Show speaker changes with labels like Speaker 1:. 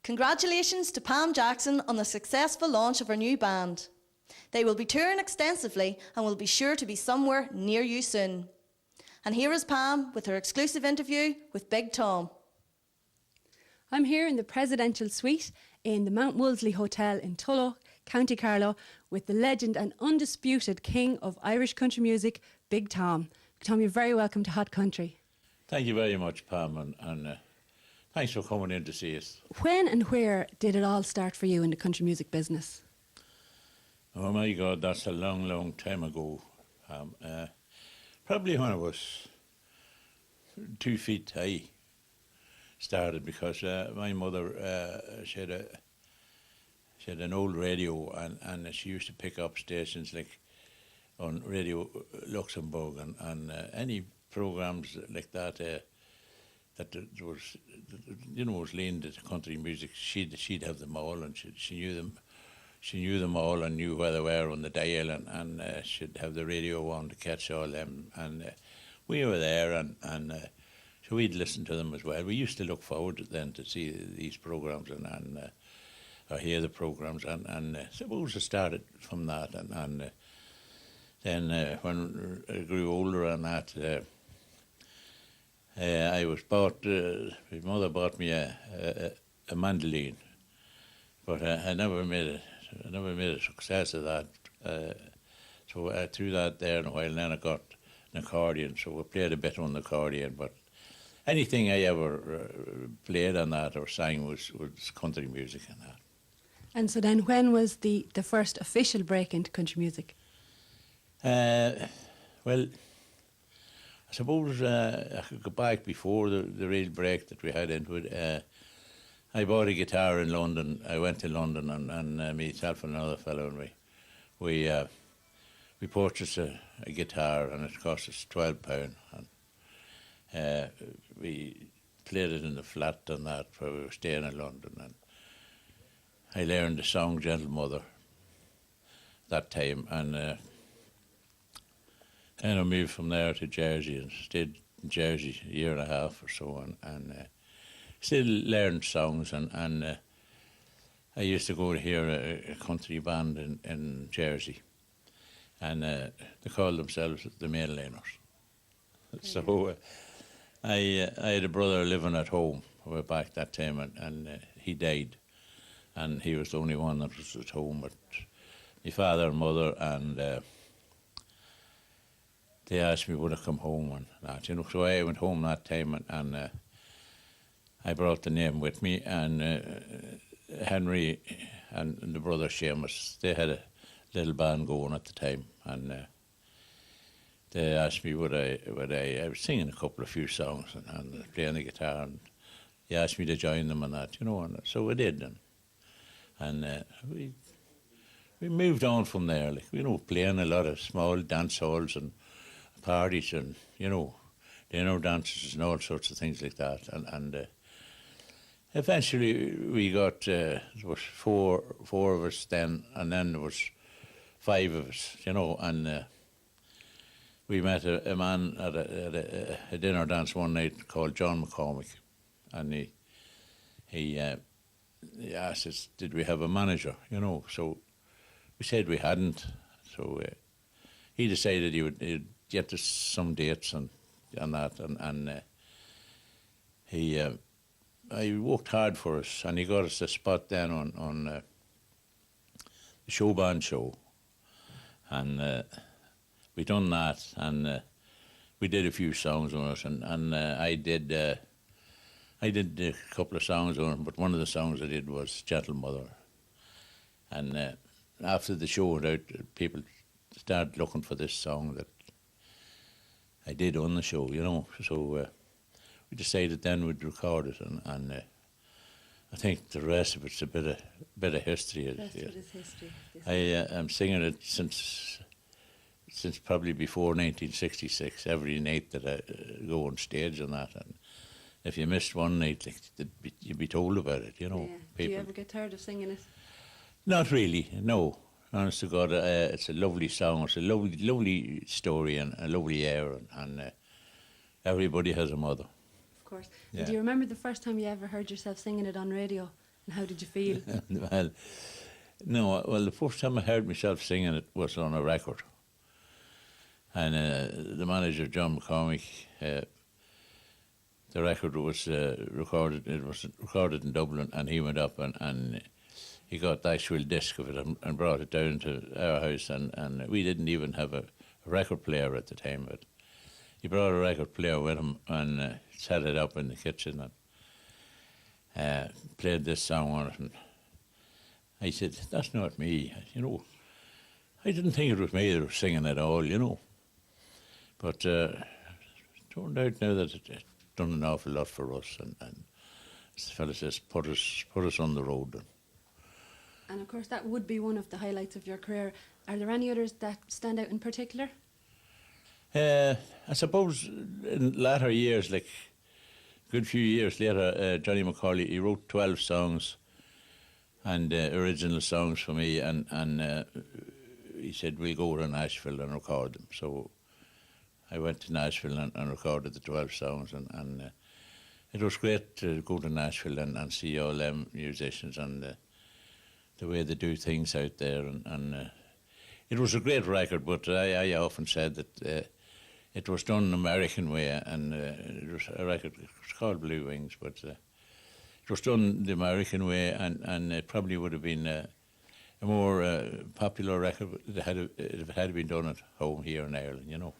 Speaker 1: Congratulations to Pam Jackson on the successful launch of her new band. They will be touring extensively and will be sure to be somewhere near you soon. And here is Pam with her exclusive interview with Big Tom.
Speaker 2: I'm here in the presidential suite in the Mount Wolseley Hotel in Tulloch, County Carlow, with the legend and undisputed king of Irish country music, Big Tom. Tom, you're very welcome to Hot Country.
Speaker 3: Thank you very much, Pam, and thanks for coming in to see us.
Speaker 2: When and where did it all start for you in the country music business?
Speaker 3: Oh my God, that's a long, long time ago. Probably when I was 2 feet high started, because my mother, she had an old radio, and she used to pick up stations like on Radio Luxembourg and any programs like that that was, was leaned to country music. She'd have them all, and she knew them. She knew them all and knew where they were on the dial, and she'd have the radio on to catch all them. And we were there, and so we'd listen to them as well. We used to look forward then to see these programs and or hear the programs, and suppose it started from that, and then when I grew older and that, I was bought. My mother bought me a mandolin, but I never made a success of that. So I threw that there in a while, and then I got an accordion. So I played a bit on the accordion, but anything I ever played on that or sang was country music and that.
Speaker 2: And so then when was the first official break into country music?
Speaker 3: Well, I suppose I could go back before the real break that we had into it. I bought a guitar in London. I went to London, and myself and another fellow, and we purchased a guitar, and it cost us £12. And we played it in the flat and that where we were staying in London, and I learned the song "Gentle Mother" that time, and then I moved from there to Jersey and stayed in Jersey a year and a half or so, and still learned songs, and I used to go to hear a country band in Jersey, and they called themselves the Mainliners. So I had a brother living at home back that time, and he died, and he was the only one that was at home. But my father and mother, and they asked me would I come home and that, So I went home that time, and I brought the name with me, and Henry and the brother Seamus, they had a little band going at the time, and they asked me would I was singing a few songs and playing the guitar, and he asked me to join them and that, and so I did, and we moved on from there, playing a lot of small dance halls and parties, and dinner dances and all sorts of things like that, and eventually we got there was four of us then, and then there was 5 of us, and we met a man at a dinner dance one night called John McCormick, and he asked us, did we have a manager, So we said we hadn't. So he decided he'd get us some dates and that, and he worked hard for us, and he got us a spot then on the Showband show, and we done that, and we did a few songs on it, and I did a couple of songs on it, but one of the songs I did was "Gentle Mother," and after the show went out, people started looking for this song that I did on the show, So we decided then we'd record it, and I think the rest of it's a bit of history.
Speaker 2: The rest of it is history.
Speaker 3: I'm singing it since probably before 1966. Every night that I go on stage and that, and if you missed one night, you'd be told about it.
Speaker 2: Yeah. Do you ever get tired of singing it?
Speaker 3: Not really, no. Honest to God, it's a lovely song. It's a lovely story and a lovely air, and everybody has a mother.
Speaker 2: Of course.
Speaker 3: Yeah.
Speaker 2: Do you remember the first time you ever heard yourself singing it on radio? And how did you feel?
Speaker 3: Well, no, well, the first time I heard myself singing it was on a record. And the manager, John McCormick, the record was recorded. It was recorded in Dublin, and he went up and he got the actual disc of it and brought it down to our house. And we didn't even have a record player at the time, but he brought a record player with him and set it up in the kitchen and played this song on it. And I said, "That's not me," you know. I didn't think it was me that was singing at all, you know. But it turned out now that it done an awful lot for us, and as the fella says, put us on the road.
Speaker 2: And of course, that would be one of the highlights of your career. Are there any others that stand out in particular?
Speaker 3: I suppose in latter years, like a good few years later, Johnny McCauley, he wrote 12 songs and original songs for me, and he said, "We'll go to Nashville and record them." So I went to Nashville and recorded the 12 songs, and it was great to go to Nashville and see all them musicians and the way they do things out there. And it was a great record, but I often said that it was done an American way, and it was a record, it was called Blue Wings, but it was done the American way, and it probably would have been a more popular record if it had been done at home here in Ireland, you know.